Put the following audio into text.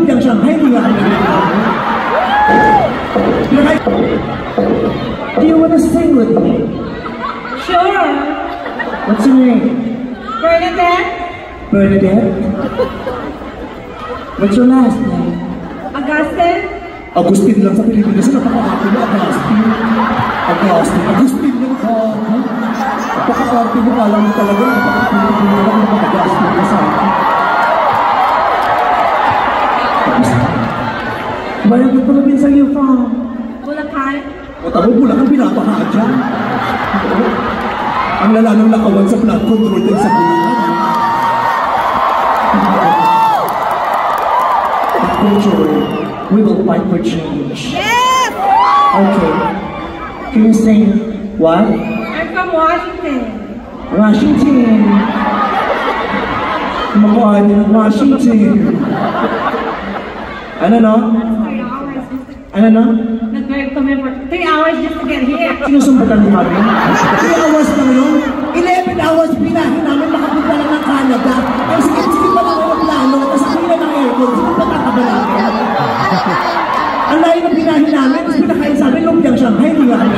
lumpiang Shanghai, hindi nga kami Do you want to sing with me? Sure. What's your name? Bernadette. Bernadette? What's your last name? Augustine. Agustin lang sa Pilipinas. Napaka-arte mo, Agustin. Agustin lang ka. Napaka-arte mo, alam mo talaga. Napaka-Pilipino lang ng Agustin ka sa akin. Bayan ko pala minsan yung from? Bulacan. O tamo, Bulacan, pinapaha dyan. Ang lala ng lakawan sa flood control din sa Bulacan. Culture, we will fight for change. Yes! Okay. Can you say what? I'm from Washington. Washington. Makuha niyo ng Washington. Ano no? 3 hours just to... Ano no? Nag-drive kami for 3 hours just to get here. Sinusumbatan mo kami? 3 hours lang yun? 11 hours pinahin namin makapunta lang ng Canada. Ay sige pa lang ang plano. Tapos hindi na ng aircon. Sinumbatan ka ba namin? Ang layo ng pinahin namin. Tapos pinakain sa amin, lumpiang Shanghai. Hindi nga kami